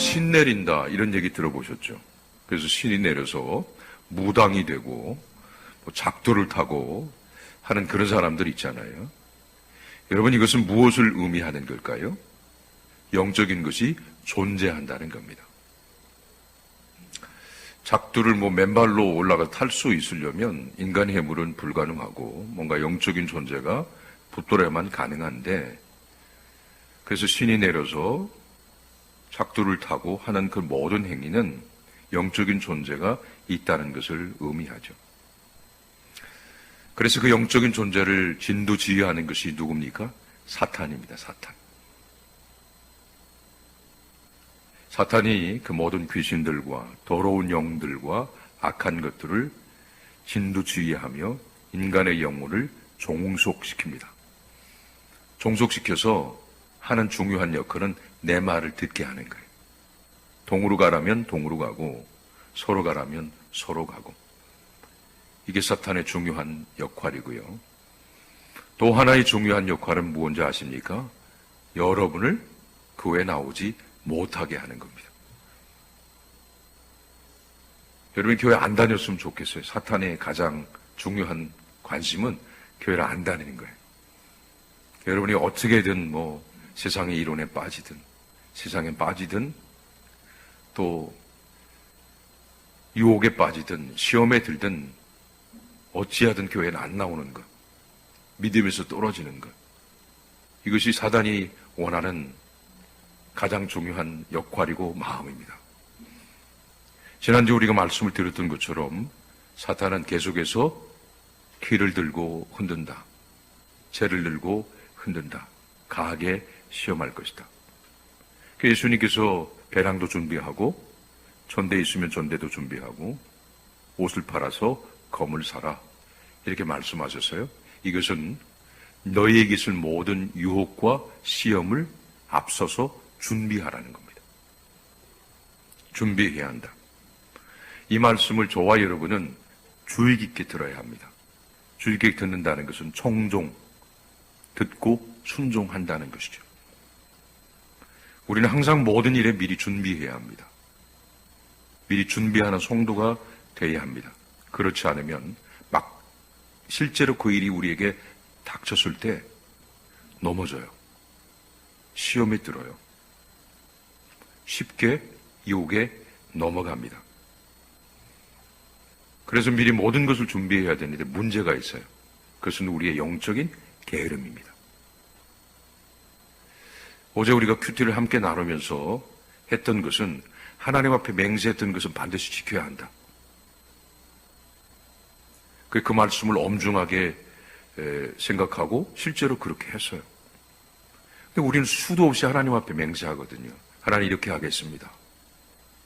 신 내린다 이런 얘기 들어보셨죠? 그래서 신이 내려서 무당이 되고 작두를 타고 하는 그런 사람들 있잖아요. 여러분, 이것은 무엇을 의미하는 걸까요? 영적인 것이 존재한다는 겁니다. 작두를 맨발로 올라가 탈 수 있으려면 인간의 해물은 불가능하고 뭔가 영적인 존재가 붙들어야만 가능한데, 그래서 신이 내려서 작두를 타고 하는 그 모든 행위는 영적인 존재가 있다는 것을 의미하죠. 그래서 그 영적인 존재를 진두지휘하는 것이 누굽니까? 사탄입니다. 사탄. 사탄이 그 모든 귀신들과 더러운 영들과 악한 것들을 진두지휘하며 인간의 영혼을 종속시킵니다. 종속시켜서 하는 중요한 역할은 내 말을 듣게 하는 거예요. 동으로 가라면 동으로 가고 서로 가라면 서로 가고. 이게 사탄의 중요한 역할이고요. 또 하나의 중요한 역할은 무엇인지 아십니까? 여러분을 교회에 나오지 못하게 하는 겁니다. 여러분이 교회 안 다녔으면 좋겠어요. 사탄의 가장 중요한 관심은 교회를 안 다니는 거예요. 여러분이 어떻게든 세상의 이론에 빠지든 세상에 빠지든 또 유혹에 빠지든 시험에 들든 어찌하든 교회는 안 나오는 것, 믿음에서 떨어지는 것, 이것이 사단이 원하는 가장 중요한 역할이고 마음입니다. 지난주 우리가 말씀을 드렸던 것처럼 사탄은 계속해서 키를 들고 흔든다, 채를 들고 흔든다, 강하게 시험할 것이다. 예수님께서 배낭도 준비하고 전대 있으면 전대도 준비하고 옷을 팔아서 검을 사라 이렇게 말씀하셨어요. 이것은 너희에게 있을 모든 유혹과 시험을 앞서서 준비하라는 겁니다. 준비해야 한다. 이 말씀을 저와 여러분은 주의 깊게 들어야 합니다. 주의 깊게 듣는다는 것은 청종, 듣고 순종한다는 것이죠. 우리는 항상 모든 일에 미리 준비해야 합니다. 미리 준비하는 성도가 되어야 합니다. 그렇지 않으면 막 실제로 그 일이 우리에게 닥쳤을 때 넘어져요. 시험에 들어요. 쉽게 유혹에 넘어갑니다. 그래서 미리 모든 것을 준비해야 되는데 문제가 있어요. 그것은 우리의 영적인 게으름입니다. 어제 우리가 큐티를 함께 나누면서 했던 것은 하나님 앞에 맹세했던 것은 반드시 지켜야 한다. 그 말씀을 엄중하게 생각하고 실제로 그렇게 했어요. 근데 우리는 수도 없이 하나님 앞에 맹세하거든요. 하나님 이렇게 하겠습니다.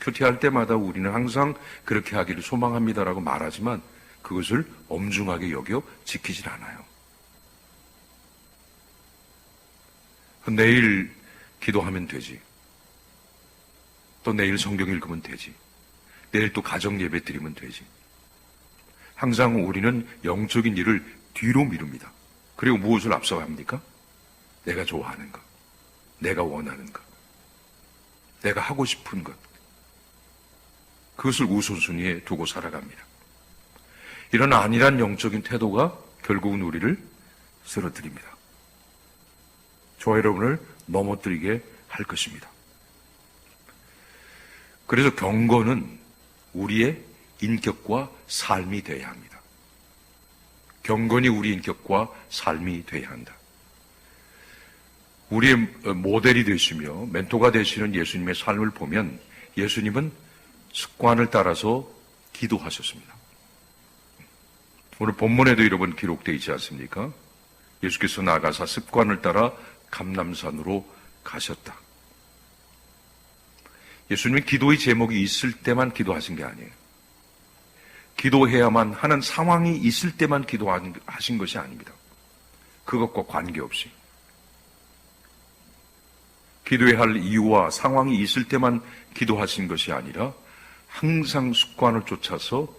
큐티할 때마다 우리는 항상 그렇게 하기를 소망합니다라고 말하지만 그것을 엄중하게 여겨 지키질 않아요. 내일 기도하면 되지. 또 내일 성경 읽으면 되지. 내일 또 가정 예배 드리면 되지. 항상 우리는 영적인 일을 뒤로 미룹니다. 그리고 무엇을 앞서갑니까? 내가 좋아하는 것, 내가 원하는 것, 내가 하고 싶은 것, 그것을 우선순위에 두고 살아갑니다. 이런 안일한 영적인 태도가 결국은 우리를 쓰러뜨립니다. 저와 여러분을 넘어뜨리게 할 것입니다. 그래서 경건은 우리의 인격과 삶이 되어야 합니다. 경건이 우리 인격과 삶이 되어야 한다. 우리의 모델이 되시며 멘토가 되시는 예수님의 삶을 보면 예수님은 습관을 따라서 기도하셨습니다. 오늘 본문에도 여러분 기록되어 있지 않습니까? 예수께서 나가사 습관을 따라 감람산으로 가셨다. 예수님은 기도의 제목이 있을 때만 기도하신 게 아니에요. 기도해야만 하는 상황이 있을 때만 기도하신 것이 아닙니다. 그것과 관계없이. 기도해야 할 이유와 상황이 있을 때만 기도하신 것이 아니라 항상 습관을 쫓아서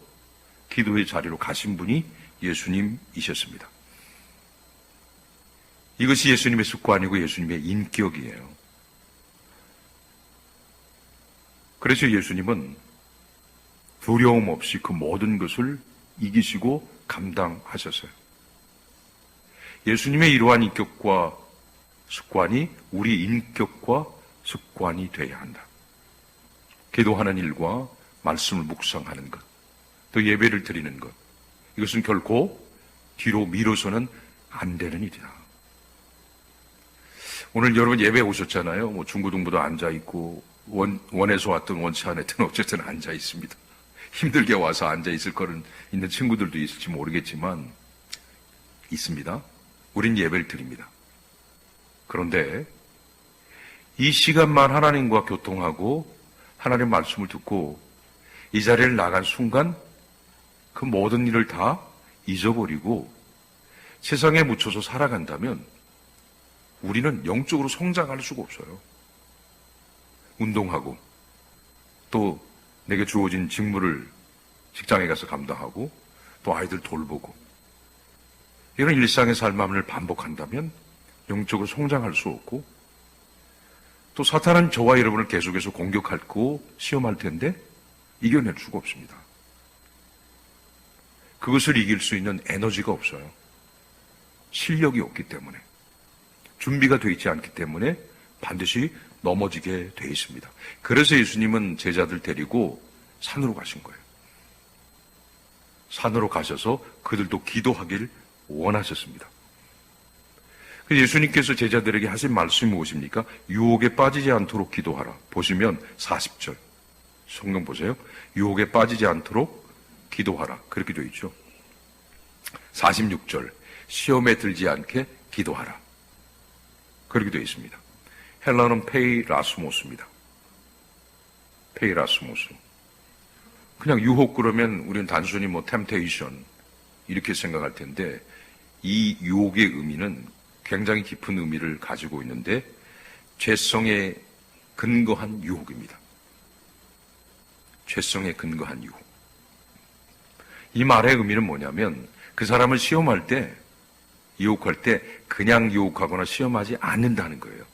기도의 자리로 가신 분이 예수님이셨습니다. 이것이 예수님의 습관이고 예수님의 인격이에요. 그래서 예수님은 두려움 없이 그 모든 것을 이기시고 감당하셨어요. 예수님의 이러한 인격과 습관이 우리 인격과 습관이 되어야 한다. 기도하는 일과 말씀을 묵상하는 것, 또 예배를 드리는 것, 이것은 결코 뒤로 미뤄서는 안 되는 일이다. 오늘 여러분 예배 오셨잖아요. 뭐 중고등부도 앉아있고 원에서 왔든 원치 않았든 어쨌든 앉아있습니다. 힘들게 와서 앉아있을 거는 있는 친구들도 있을지 모르겠지만 있습니다. 우린 예배를 드립니다. 그런데 이 시간만 하나님과 교통하고 하나님 말씀을 듣고 이 자리를 나간 순간 그 모든 일을 다 잊어버리고 세상에 묻혀서 살아간다면 우리는 영적으로 성장할 수가 없어요. 운동하고 또 내게 주어진 직무를 직장에 가서 감당하고 또 아이들 돌보고 이런 일상의 삶을 반복한다면 영적으로 성장할 수 없고 또 사탄은 저와 여러분을 계속해서 공격하고 시험할 텐데 이겨낼 수가 없습니다. 그것을 이길 수 있는 에너지가 없어요. 실력이 없기 때문에 준비가 되어 있지 않기 때문에 반드시 넘어지게 되어 있습니다. 그래서 예수님은 제자들 데리고 산으로 가신 거예요. 산으로 가셔서 그들도 기도하길 원하셨습니다. 예수님께서 제자들에게 하신 말씀이 무엇입니까? 유혹에 빠지지 않도록 기도하라. 보시면 40절 성경 보세요. 유혹에 빠지지 않도록 기도하라. 그렇게 되어 있죠. 46절 시험에 들지 않게 기도하라. 그렇게 되어 있습니다. 헬라어는 페이라스모스입니다. 페이라스모스. 그냥 유혹 그러면 우리는 단순히 템테이션 이렇게 생각할 텐데 이 유혹의 의미는 굉장히 깊은 의미를 가지고 있는데 죄성에 근거한 유혹입니다. 죄성에 근거한 유혹. 이 말의 의미는 뭐냐면 그 사람을 시험할 때 유혹할 때 그냥 유혹하거나 시험하지 않는다는 거예요.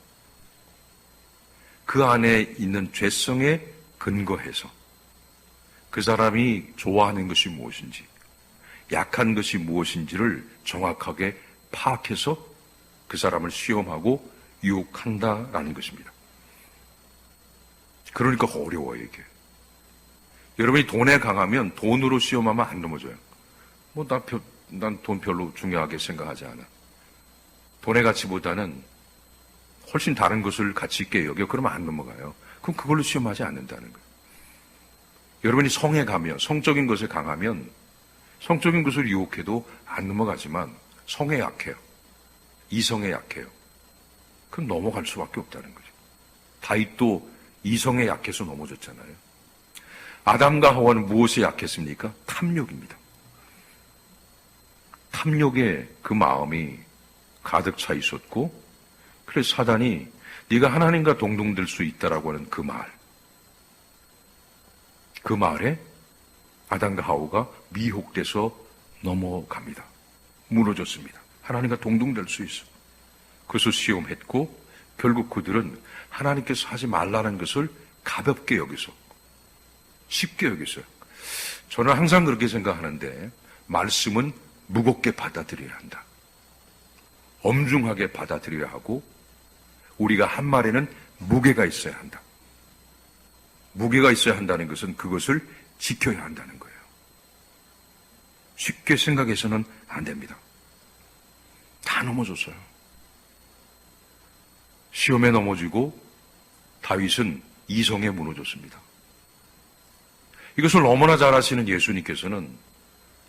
그 안에 있는 죄성에 근거해서 그 사람이 좋아하는 것이 무엇인지 약한 것이 무엇인지를 정확하게 파악해서 그 사람을 시험하고 유혹한다라는 것입니다. 그러니까 어려워요 이게. 여러분이 돈에 강하면 돈으로 시험하면 안 넘어져요. 난 돈 별로 중요하게 생각하지 않아. 돈의 가치보다는 훨씬 다른 것을 가치 있게 여겨. 그러면 안 넘어가요. 그럼 그걸로 시험하지 않는다는 거예요. 여러분이 성에 가면, 성적인 것에 강하면 성적인 것을 유혹해도 안 넘어가지만 성에 약해요. 이성에 약해요. 그럼 넘어갈 수밖에 없다는 거죠. 다윗도 이성에 약해서 넘어졌잖아요. 아담과 하와는 무엇에 약했습니까? 탐욕입니다. 탐욕에 그 마음이 가득 차 있었고 그래서 사단이 네가 하나님과 동등될 수 있다라고 하는 그 말에 아담과 하와가 미혹돼서 넘어갑니다. 무너졌습니다. 하나님과 동등될 수 있어. 그것을 시험했고 결국 그들은 하나님께서 하지 말라는 것을 가볍게 여기서 쉽게 여기서요. 저는 항상 그렇게 생각하는데 말씀은 무겁게 받아들여야 한다. 엄중하게 받아들여야 하고 우리가 한 말에는 무게가 있어야 한다. 무게가 있어야 한다는 것은 그것을 지켜야 한다는 거예요. 쉽게 생각해서는 안 됩니다. 다 넘어졌어요. 시험에 넘어지고 다윗은 이성에 무너졌습니다. 이것을 너무나 잘 아시는 예수님께서는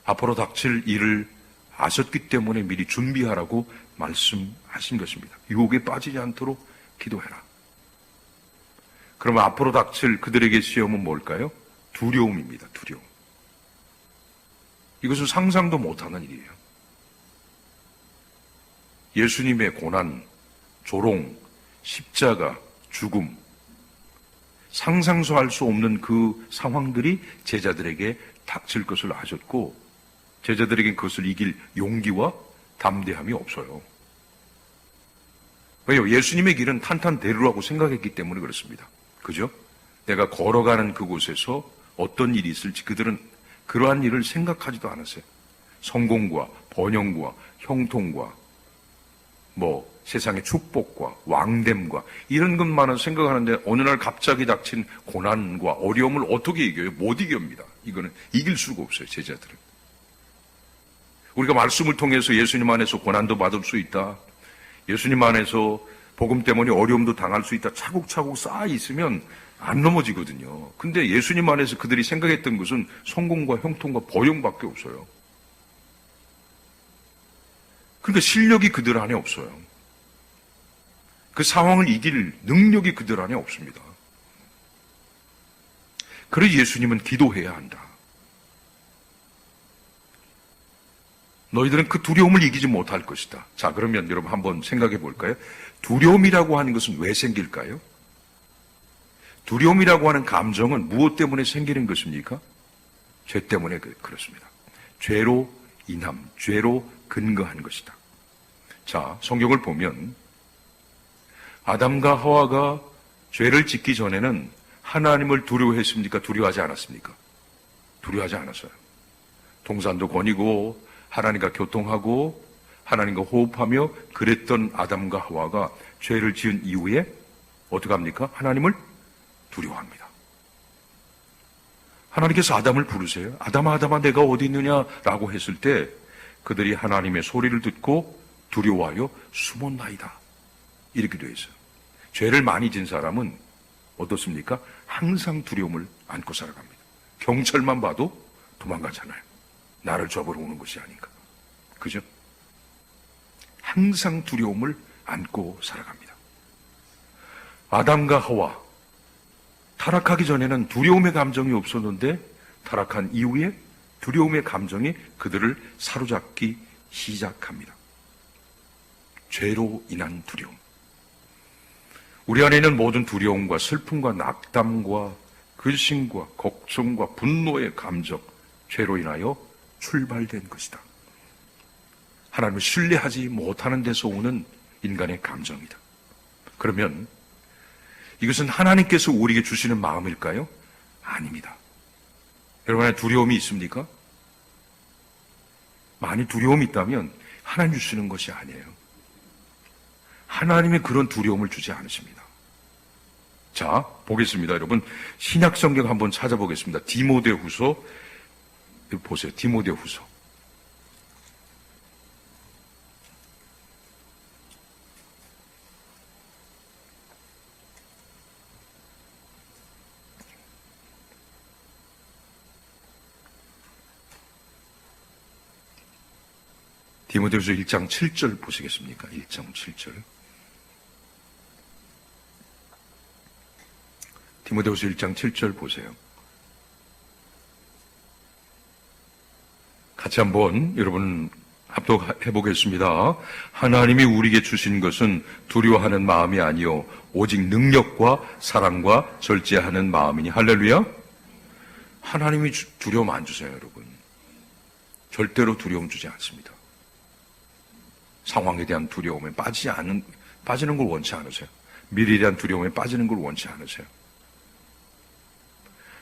앞으로 닥칠 일을 아셨기 때문에 미리 준비하라고 말씀하신 것입니다. 유혹에 빠지지 않도록 기도해라. 그러면 앞으로 닥칠 그들에게 시험은 뭘까요? 두려움입니다. 두려움. 이것은 상상도 못하는 일이에요. 예수님의 고난, 조롱, 십자가, 죽음, 상상도 할 수 없는 그 상황들이 제자들에게 닥칠 것을 아셨고 제자들에게 그것을 이길 용기와 담대함이 없어요. 왜요? 예수님의 길은 탄탄대로라고 생각했기 때문에 그렇습니다. 그죠? 내가 걸어가는 그곳에서 어떤 일이 있을지 그들은 그러한 일을 생각하지도 않았어요. 성공과 번영과 형통과 세상의 축복과 왕됨과 이런 것만은 생각하는데 어느 날 갑자기 닥친 고난과 어려움을 어떻게 이겨요? 못 이깁니다. 이거는 이길 수가 없어요, 제자들은. 우리가 말씀을 통해서 예수님 안에서 고난도 받을 수 있다. 예수님 안에서 복음 때문에 어려움도 당할 수 있다. 차곡차곡 쌓아 있으면 안 넘어지거든요. 근데 예수님 안에서 그들이 생각했던 것은 성공과 형통과 번영밖에 없어요. 그러니까 실력이 그들 안에 없어요. 그 상황을 이길 능력이 그들 안에 없습니다. 그래서 예수님은 기도해야 한다. 너희들은 그 두려움을 이기지 못할 것이다. 자, 그러면 여러분 한번 생각해 볼까요? 두려움이라고 하는 것은 왜 생길까요? 두려움이라고 하는 감정은 무엇 때문에 생기는 것입니까? 죄 때문에 그렇습니다. 죄로 인함, 죄로 근거한 것이다. 자, 성경을 보면 아담과 하와가 죄를 짓기 전에는 하나님을 두려워했습니까? 두려워하지 않았습니까? 두려워하지 않았어요. 동산도 거니고 하나님과 교통하고 하나님과 호흡하며 그랬던 아담과 하와가 죄를 지은 이후에 어떻게 합니까? 하나님을 두려워합니다. 하나님께서 아담을 부르세요. 아담아, 아담아, 내가 어디 있느냐라고 했을 때 그들이 하나님의 소리를 듣고 두려워하여 숨었나이다. 이렇게 되어 있어요. 죄를 많이 진 사람은 어떻습니까? 항상 두려움을 안고 살아갑니다. 경찰만 봐도 도망가잖아요. 나를 잡으러 오는 것이 아닌가. 그죠? 항상 두려움을 안고 살아갑니다. 아담과 하와, 타락하기 전에는 두려움의 감정이 없었는데 타락한 이후에 두려움의 감정이 그들을 사로잡기 시작합니다. 죄로 인한 두려움. 우리 안에 있는 모든 두려움과 슬픔과 낙담과 근심과 걱정과 분노의 감정, 죄로 인하여 출발된 것이다. 하나님을 신뢰하지 못하는 데서 오는 인간의 감정이다. 그러면 이것은 하나님께서 우리에게 주시는 마음일까요? 아닙니다. 여러분 안에 두려움이 있습니까? 많이 두려움이 있다면 하나님 주시는 것이 아니에요. 하나님이 그런 두려움을 주지 않으십니다. 자, 보겠습니다. 여러분, 신약 성경 한번 찾아보겠습니다. 디모데후서 보세요. 디모데후서. 디모데후서 1장 7절 보시겠습니까? 1장 7절. 디모데후서 1장 7절 보세요. 같이 한번 여러분 합독해 보겠습니다. 하나님이 우리에게 주신 것은 두려워하는 마음이 아니요 오직 능력과 사랑과 절제하는 마음이니. 할렐루야. 하나님이 두려움 안 주세요, 여러분. 절대로 두려움 주지 않습니다. 상황에 대한 두려움에 빠지는 걸 원치 않으세요. 미래에 대한 두려움에 빠지는 걸 원치 않으세요.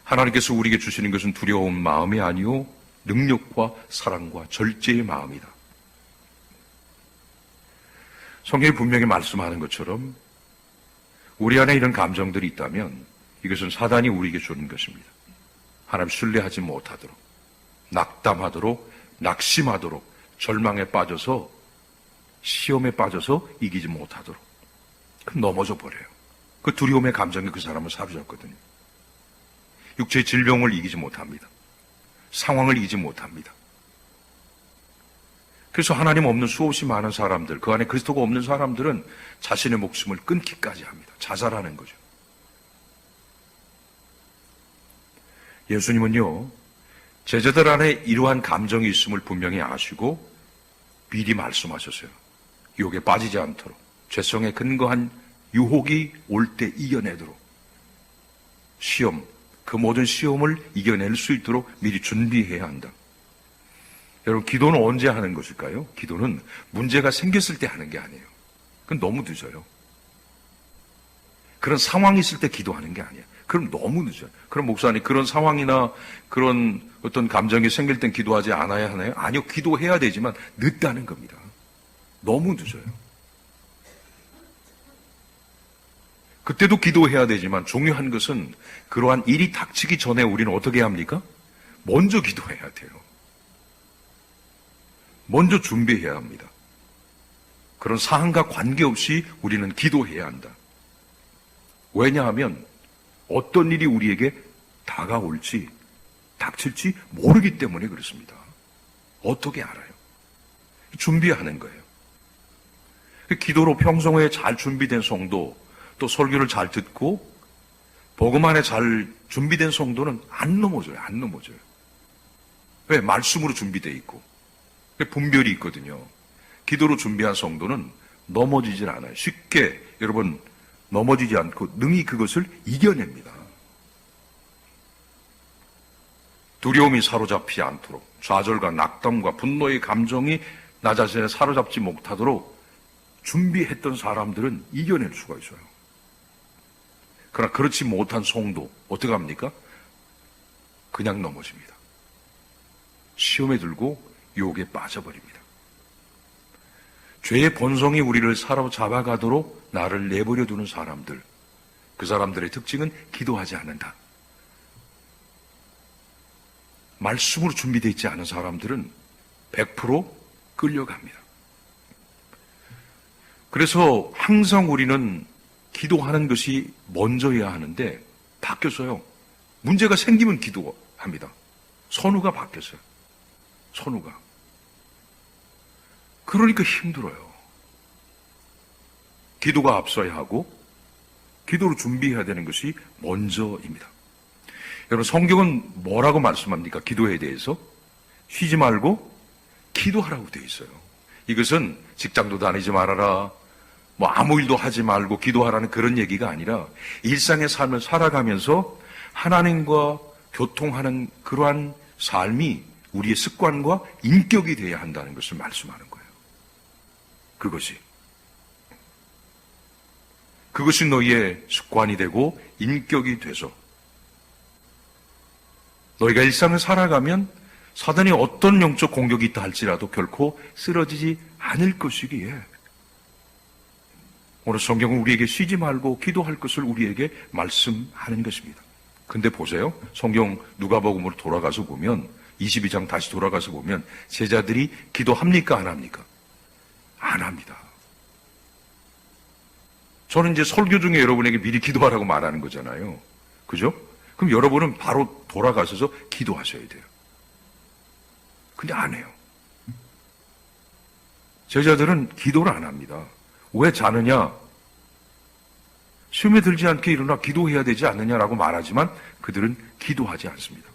하나님께서 우리에게 주시는 것은 두려운 마음이 아니요 능력과 사랑과 절제의 마음이다. 성경이 분명히 말씀하는 것처럼 우리 안에 이런 감정들이 있다면 이것은 사단이 우리에게 주는 것입니다. 하나님 신뢰하지 못하도록, 낙담하도록, 낙심하도록, 절망에 빠져서, 시험에 빠져서 이기지 못하도록 그럼 넘어져 버려요. 그 두려움의 감정이 그 사람을 사로잡거든요. 육체의 질병을 이기지 못합니다. 상황을 이기지 못합니다. 그래서 하나님 없는 수없이 많은 사람들, 그 안에 그리스도가 없는 사람들은 자신의 목숨을 끊기까지 합니다. 자살하는 거죠. 예수님은요, 제자들 안에 이러한 감정이 있음을 분명히 아시고 미리 말씀하셨어요. 유혹에 빠지지 않도록, 죄성에 근거한 유혹이 올 때 이겨내도록, 시험, 그 모든 시험을 이겨낼 수 있도록 미리 준비해야 한다. 여러분, 기도는 언제 하는 것일까요? 기도는 문제가 생겼을 때 하는 게 아니에요. 그건 너무 늦어요. 그런 상황이 있을 때 기도하는 게 아니에요. 그럼 너무 늦어요. 그럼 목사님, 그런 상황이나 그런 어떤 감정이 생길 땐 기도하지 않아야 하나요? 아니요, 기도해야 되지만 늦다는 겁니다. 너무 늦어요. 그때도 기도해야 되지만 중요한 것은 그러한 일이 닥치기 전에 우리는 어떻게 합니까? 먼저 기도해야 돼요. 먼저 준비해야 합니다. 그런 사항과 관계없이 우리는 기도해야 한다. 왜냐하면 어떤 일이 우리에게 다가올지 닥칠지 모르기 때문에 그렇습니다. 어떻게 알아요? 준비하는 거예요. 기도로 평소에 잘 준비된 성도, 또 설교를 잘 듣고 복음 안에 잘 준비된 성도는 안 넘어져요. 안 넘어져요. 왜? 말씀으로 준비되어 있고 분별이 있거든요. 기도로 준비한 성도는 넘어지질 않아요. 쉽게 여러분 넘어지지 않고 능히 그것을 이겨냅니다. 두려움이 사로잡히지 않도록, 좌절과 낙담과 분노의 감정이 나 자신을 사로잡지 못하도록 준비했던 사람들은 이겨낼 수가 있어요. 그러나 그렇지 못한 성도 어떻게 합니까? 그냥 넘어집니다. 시험에 들고 유혹에 빠져버립니다. 죄의 본성이 우리를 사로잡아가도록 나를 내버려 두는 사람들, 그 사람들의 특징은 기도하지 않는다. 말씀으로 준비되어 있지 않은 사람들은 100% 끌려갑니다. 그래서 항상 우리는 기도하는 것이 먼저여야 하는데 바뀌었어요. 문제가 생기면 기도합니다. 선우가 바뀌었어요. 선우가. 그러니까 힘들어요. 기도가 앞서야 하고 기도로 준비해야 되는 것이 먼저입니다. 여러분, 성경은 뭐라고 말씀합니까? 기도에 대해서 쉬지 말고 기도하라고 되어 있어요. 이것은 직장도 다니지 말아라, 뭐 아무 일도 하지 말고 기도하라는 그런 얘기가 아니라 일상의 삶을 살아가면서 하나님과 교통하는 그러한 삶이 우리의 습관과 인격이 되어야 한다는 것을 말씀하는 거예요. 그것이 너희의 습관이 되고 인격이 돼서 너희가 일상을 살아가면 사단이 어떤 영적 공격이 있다 할지라도 결코 쓰러지지 않을 것이기에 오늘 성경은 우리에게 쉬지 말고 기도할 것을 우리에게 말씀하는 것입니다. 근데 보세요. 성경 누가복음으로 돌아가서 보면 22장 다시 돌아가서 보면 제자들이 기도합니까? 안 합니까? 안 합니다. 저는 이제 설교 중에 여러분에게 미리 기도하라고 말하는 거잖아요. 그죠? 그럼 여러분은 바로 돌아가셔서 기도하셔야 돼요. 근데 안 해요. 제자들은 기도를 안 합니다. 왜 자느냐? 시험에 들지 않게 일어나 기도해야 되지 않느냐라고 말하지만 그들은 기도하지 않습니다.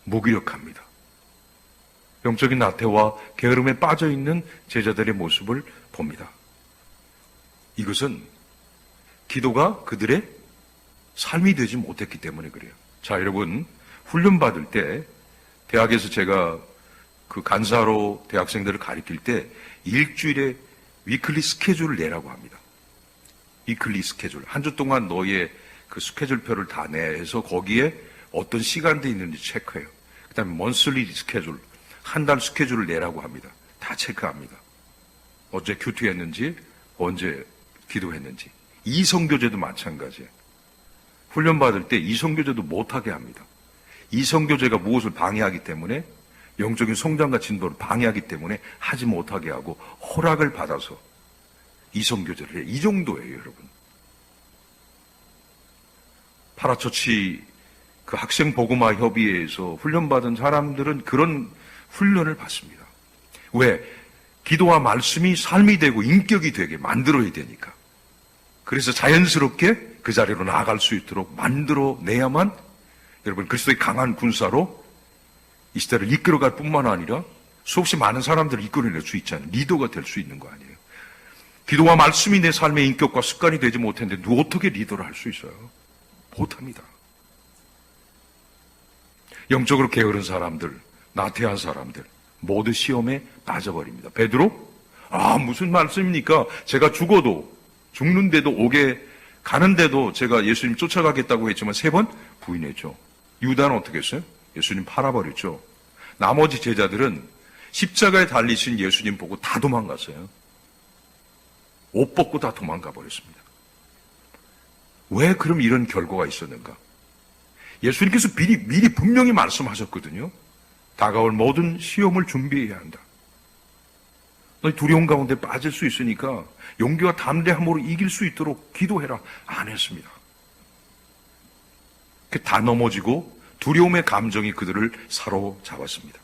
무기력합니다. 영적인 나태와 게으름에 빠져있는 제자들의 모습을 봅니다. 이것은 기도가 그들의 삶이 되지 못했기 때문에 그래요. 자, 여러분, 훈련받을 때 대학에서 제가 그 간사로 대학생들을 가르칠 때 일주일에 위클리 스케줄을 내라고 합니다. 위클리 스케줄. 한 주 동안 너의 그 스케줄표를 다 내서 거기에 어떤 시간대 있는지 체크해요. 그 다음에 먼슬리 스케줄, 한 달 스케줄을 내라고 합니다. 다 체크합니다. 어제 큐티했는지, 언제 기도했는지. 이성교제도 마찬가지예요. 훈련받을 때 이성교제도 못하게 합니다. 이성교제가 무엇을 방해하기 때문에, 영적인 성장과 진도를 방해하기 때문에 하지 못하게 하고 허락을 받아서 이성교제를 해요. 이 정도예요, 여러분. 파라처치 그 학생보고마 협의회에서 훈련받은 사람들은 그런 훈련을 받습니다. 왜? 기도와 말씀이 삶이 되고 인격이 되게 만들어야 되니까. 그래서 자연스럽게 그 자리로 나아갈 수 있도록 만들어내야만 여러분 그리스도의 강한 군사로 이 시대를 이끌어갈 뿐만 아니라 수없이 많은 사람들을 이끌어낼 수 있잖아요. 리더가 될 수 있는 거 아니에요. 기도와 말씀이 내 삶의 인격과 습관이 되지 못했는데 누가 어떻게 리더를 할 수 있어요? 못합니다. 영적으로 게으른 사람들, 나태한 사람들 모두 시험에 빠져버립니다. 베드로? 무슨 말씀입니까? 제가 죽어도 죽는데도 옥에 가는데도 제가 예수님 쫓아가겠다고 했지만 3번 부인했죠. 유다는 어떻게 했어요? 예수님 팔아버렸죠. 나머지 제자들은 십자가에 달리신 예수님 보고 다 도망갔어요. 옷 벗고 다 도망가 버렸습니다. 왜 그럼 이런 결과가 있었는가? 예수님께서 미리 분명히 말씀하셨거든요. 다가올 모든 시험을 준비해야 한다. 너희 두려움 가운데 빠질 수 있으니까 용기와 담대함으로 이길 수 있도록 기도해라. 안 했습니다. 다 넘어지고 두려움의 감정이 그들을 사로잡았습니다.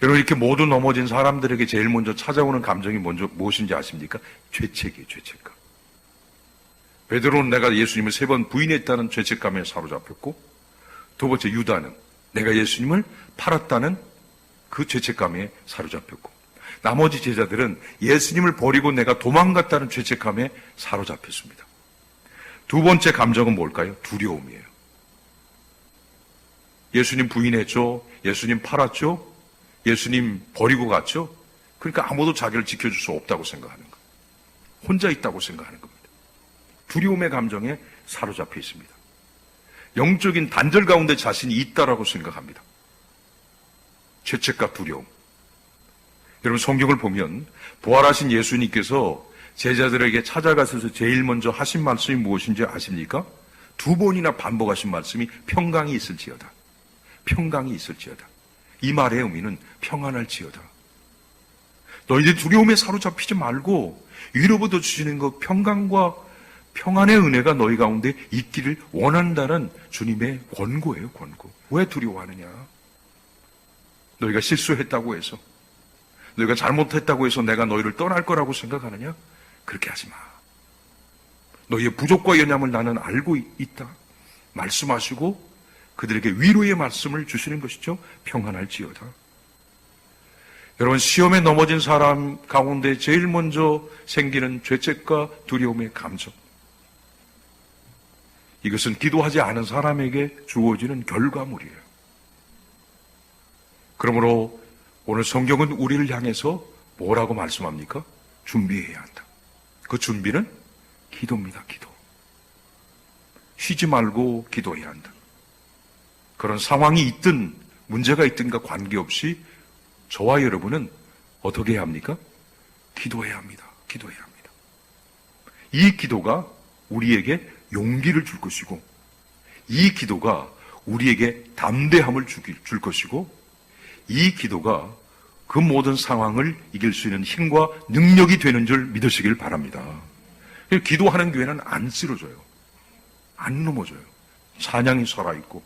여러분, 이렇게 모두 넘어진 사람들에게 제일 먼저 찾아오는 감정이 무엇인지 아십니까? 죄책이에요, 죄책감. 베드로는 내가 예수님을 3번 부인했다는 죄책감에 사로잡혔고, 두 번째 유다는 내가 예수님을 팔았다는 그 죄책감에 사로잡혔고, 나머지 제자들은 예수님을 버리고 내가 도망갔다는 죄책감에 사로잡혔습니다. 두 번째 감정은 뭘까요? 두려움이에요. 예수님 부인했죠. 예수님 팔았죠. 예수님 버리고 갔죠. 그러니까 아무도 자기를 지켜줄 수 없다고 생각하는 거예요. 혼자 있다고 생각하는 겁니다. 두려움의 감정에 사로잡혀 있습니다. 영적인 단절 가운데 자신이 있다라고 생각합니다. 죄책과 두려움. 여러분, 성경을 보면 부활하신 예수님께서 제자들에게 찾아가셔서 제일 먼저 하신 말씀이 무엇인지 아십니까? 2번이나 반복하신 말씀이 평강이 있을지어다. 평강이 있을지어다. 이 말의 의미는 평안할지어다. 너희들 두려움에 사로잡히지 말고 위로부터 주시는 그 평강과 평안의 은혜가 너희 가운데 있기를 원한다는 주님의 권고예요, 권고. 왜 두려워하느냐? 너희가 실수했다고 해서, 너희가 잘못했다고 해서 내가 너희를 떠날 거라고 생각하느냐? 그렇게 하지 마. 너희의 부족과 연약함을 나는 알고 있다. 말씀하시고 그들에게 위로의 말씀을 주시는 것이죠. 평안할지어다. 여러분, 시험에 넘어진 사람 가운데 제일 먼저 생기는 죄책과 두려움의 감정. 이것은 기도하지 않은 사람에게 주어지는 결과물이에요. 그러므로 오늘 성경은 우리를 향해서 뭐라고 말씀합니까? 준비해야 한다. 그 준비는 기도입니다. 기도. 쉬지 말고 기도해야 한다. 그런 상황이 있든 문제가 있든가 관계없이 저와 여러분은 어떻게 해야 합니까? 기도해야 합니다. 기도해야 합니다. 이 기도가 우리에게 용기를 줄 것이고, 이 기도가 우리에게 담대함을 줄 것이고, 이 기도가 그 모든 상황을 이길 수 있는 힘과 능력이 되는 줄 믿으시길 바랍니다. 기도하는 교회는 안 쓰러져요. 안 넘어져요. 찬양이 살아있고,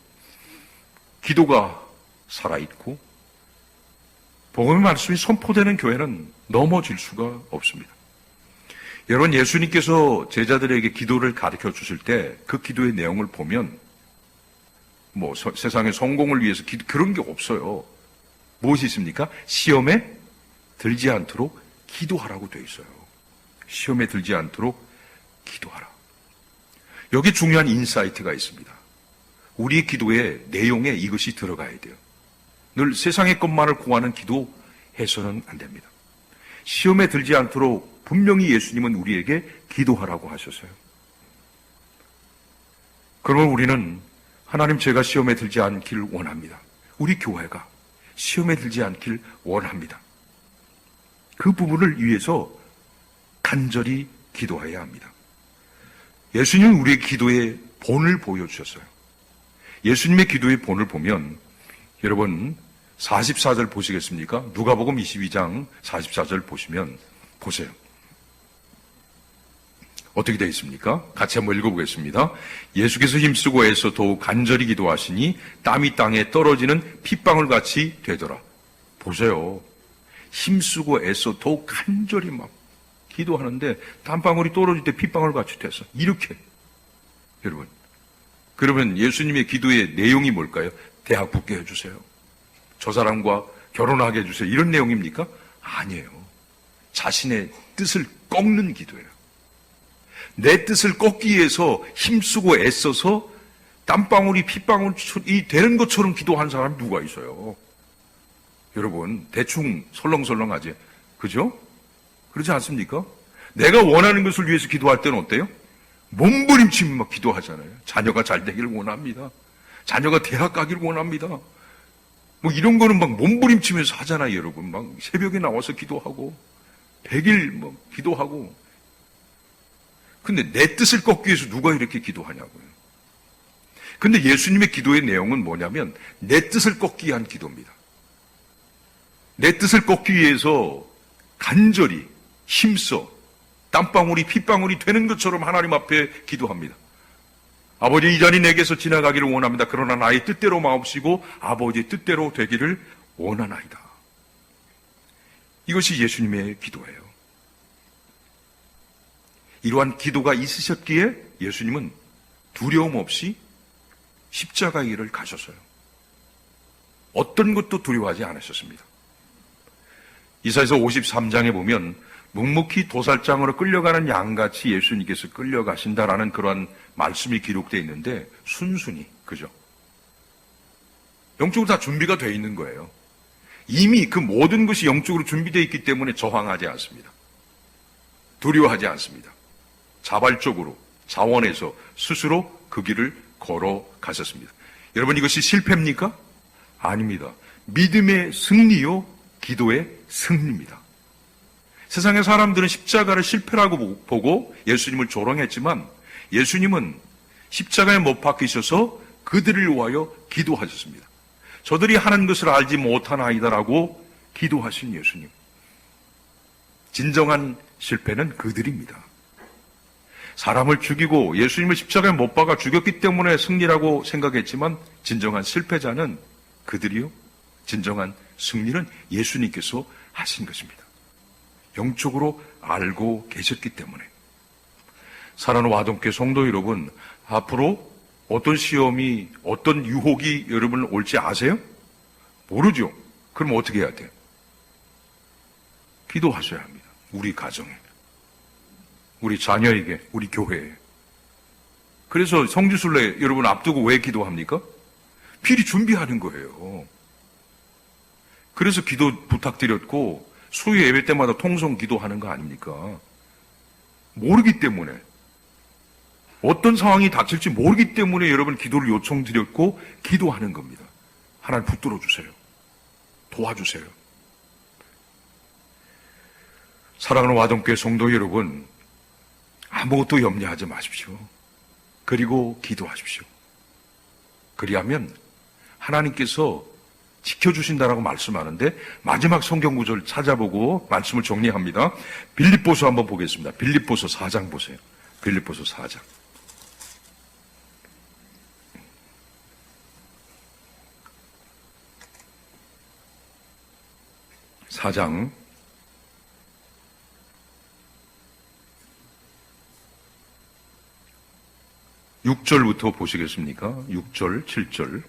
기도가 살아있고, 복음의 말씀이 선포되는 교회는 넘어질 수가 없습니다. 여러분, 예수님께서 제자들에게 기도를 가르쳐 주실 때 그 기도의 내용을 보면 세상의 성공을 위해서 그런 게 없어요. 무엇이 있습니까? 시험에 들지 않도록 기도하라고 되어 있어요. 시험에 들지 않도록 기도하라. 여기 중요한 인사이트가 있습니다. 우리의 기도의 내용에 이것이 들어가야 돼요. 늘 세상의 것만을 구하는 기도 해서는 안 됩니다. 시험에 들지 않도록 분명히 예수님은 우리에게 기도하라고 하셨어요. 그러면 우리는 하나님, 제가 시험에 들지 않길 원합니다. 우리 교회가 시험에 들지 않길 원합니다. 그 부분을 위해서 간절히 기도해야 합니다. 예수님은 우리의 기도의 본을 보여주셨어요. 예수님의 기도의 본을 보면 여러분 44절 보시겠습니까? 누가복음 22장 44절 보시면 보세요. 어떻게 되어 있습니까? 같이 한번 읽어보겠습니다. 예수께서 힘쓰고 애써 더욱 간절히 기도하시니 땀이 땅에 떨어지는 핏방울 같이 되더라. 보세요. 힘쓰고 애써 더욱 간절히 막 기도하는데 땀방울이 떨어질 때 핏방울 같이 됐어. 이렇게. 여러분, 그러면 예수님의 기도의 내용이 뭘까요? 대학 붙게 해주세요. 저 사람과 결혼하게 해주세요. 이런 내용입니까? 아니에요. 자신의 뜻을 꺾는 기도예요. 내 뜻을 꺾기 위해서 힘쓰고 애써서 땀방울이 핏방울이 되는 것처럼 기도한 사람이 누가 있어요? 여러분, 대충 설렁설렁하지? 그죠? 그렇지 않습니까? 내가 원하는 것을 위해서 기도할 때는 어때요? 몸부림치며 막 기도하잖아요. 자녀가 잘 되기를 원합니다. 자녀가 대학 가기를 원합니다. 뭐 이런 거는 막 몸부림치면서 하잖아요, 여러분. 막 새벽에 나와서 기도하고 100일 뭐 기도하고. 근데 내 뜻을 꺾기 위해서 누가 이렇게 기도하냐고요. 근데 예수님의 기도의 내용은 뭐냐면 내 뜻을 꺾기 위한 기도입니다. 내 뜻을 꺾기 위해서 간절히 힘써 땀방울이 핏방울이 되는 것처럼 하나님 앞에 기도합니다. 아버지, 이 잔이 내게서 지나가기를 원합니다. 그러나 나의 뜻대로 마옵시고 아버지의 뜻대로 되기를 원하나이다. 이것이 예수님의 기도예요. 이러한 기도가 있으셨기에 예수님은 두려움 없이 십자가의 길을 가셨어요. 어떤 것도 두려워하지 않으셨습니다. 이사야서 53장에 보면 묵묵히 도살장으로 끌려가는 양같이 예수님께서 끌려가신다라는 그러한 말씀이 기록되어 있는데 순순히, 그죠? 영적으로 다 준비가 되어 있는 거예요. 이미 그 모든 것이 영적으로 준비되어 있기 때문에 저항하지 않습니다. 두려워하지 않습니다. 자발적으로 자원해서 스스로 그 길을 걸어가셨습니다. 여러분, 이것이 실패입니까? 아닙니다. 믿음의 승리요 기도의 승리입니다. 세상의 사람들은 십자가를 실패라고 보고 예수님을 조롱했지만 예수님은 십자가에 못 박히셔서 그들을 위하여 기도하셨습니다. 저들이 하는 것을 알지 못하나이다라고 기도하신 예수님. 진정한 실패는 그들입니다. 사람을 죽이고 예수님을 십자가에 못 박아 죽였기 때문에 승리라고 생각했지만 진정한 실패자는 그들이요. 진정한 승리는 예수님께서 하신 것입니다. 영적으로 알고 계셨기 때문에. 사랑하는 와동교회 성도 여러분, 앞으로 어떤 시험이, 어떤 유혹이 여러분 올지 아세요? 모르죠. 그럼 어떻게 해야 돼요? 기도하셔야 합니다. 우리 가정에, 우리 자녀에게, 우리 교회에. 그래서 성지순례 여러분 앞두고 왜 기도합니까? 미리 준비하는 거예요. 그래서 기도 부탁드렸고 수요 예배 때마다 통성 기도하는 거 아닙니까? 모르기 때문에, 어떤 상황이 닥칠지 모르기 때문에 여러분 기도를 요청드렸고 기도하는 겁니다. 하나님 붙들어 주세요. 도와주세요. 사랑하는 와동교회 성도 여러분, 아무것도 염려하지 마십시오. 그리고 기도하십시오. 그리하면 하나님께서 지켜주신다라고 말씀하는데 마지막 성경 구절을 찾아보고 말씀을 정리합니다. 빌립보서 한번 보겠습니다. 빌립보서 4장 보세요. 빌립보서 4장. 4장 6절부터 보시겠습니까? 6절, 7절.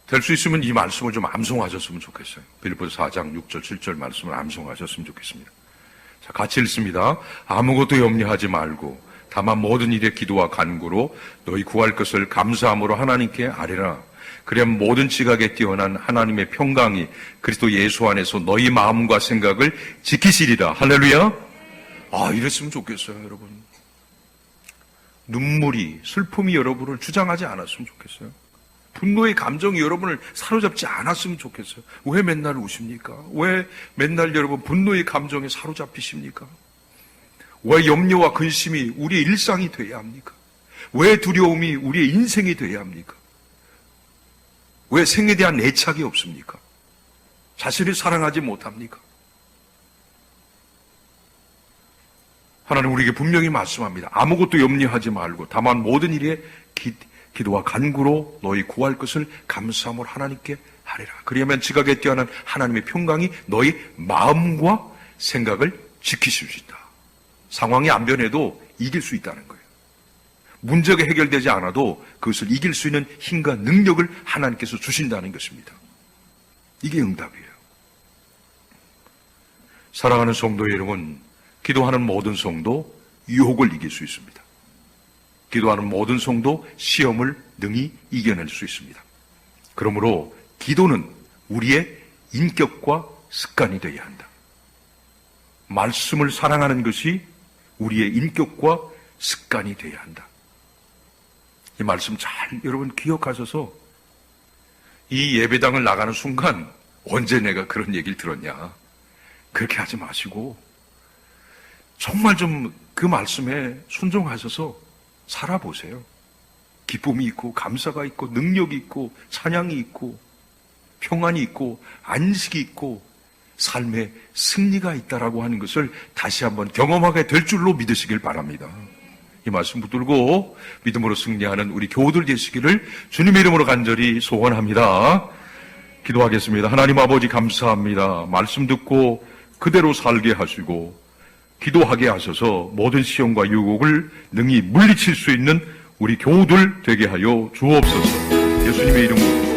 될 수 있으면 이 말씀을 좀 암송하셨으면 좋겠어요. 빌립보서 4장 6절, 7절 말씀을 암송하셨으면 좋겠습니다. 자, 같이 읽습니다. 아무것도 염려하지 말고 다만 모든 일에 기도와 간구로 너희 구할 것을 감사함으로 하나님께 아뢰라. 그래야 모든 지각에 뛰어난 하나님의 평강이 그리스도 예수 안에서 너희 마음과 생각을 지키시리라. 할렐루야. 이랬으면 좋겠어요, 여러분. 눈물이, 슬픔이 여러분을 주장하지 않았으면 좋겠어요. 분노의 감정이 여러분을 사로잡지 않았으면 좋겠어요. 왜 맨날 우십니까? 왜 맨날 여러분 분노의 감정에 사로잡히십니까? 왜 염려와 근심이 우리의 일상이 되어야 합니까? 왜 두려움이 우리의 인생이 되어야 합니까? 왜 생에 대한 애착이 없습니까? 자신을 사랑하지 못합니까? 하나님 우리에게 분명히 말씀합니다. 아무것도 염려하지 말고 다만 모든 일에 기도와 간구로 너희 구할 것을 감사함으로 하나님께 하리라. 그리하면 지각에 뛰어난 하나님의 평강이 너희 마음과 생각을 지키실 수 있다. 상황이 안 변해도 이길 수 있다는 거예요. 문제가 해결되지 않아도 그것을 이길 수 있는 힘과 능력을 하나님께서 주신다는 것입니다. 이게 응답이에요. 사랑하는 성도 여러분, 기도하는 모든 성도 유혹을 이길 수 있습니다. 기도하는 모든 성도 시험을 능히 이겨낼 수 있습니다. 그러므로 기도는 우리의 인격과 습관이 되어야 한다. 말씀을 사랑하는 것이 우리의 인격과 습관이 되어야 한다. 이 말씀 잘 여러분 기억하셔서 이 예배당을 나가는 순간 언제 내가 그런 얘기를 들었냐, 그렇게 하지 마시고 정말 좀 그 말씀에 순종하셔서 살아보세요. 기쁨이 있고 감사가 있고 능력이 있고 찬양이 있고 평안이 있고 안식이 있고 삶의 승리가 있다라고 하는 것을 다시 한번 경험하게 될 줄로 믿으시길 바랍니다. 이 말씀 붙들고 믿음으로 승리하는 우리 교우들 되시기를 주님의 이름으로 간절히 소원합니다. 기도하겠습니다. 하나님 아버지 감사합니다. 말씀 듣고 그대로 살게 하시고 기도하게 하셔서 모든 시험과 유혹을 능히 물리칠 수 있는 우리 교우들 되게 하여 주옵소서. 예수님의 이름으로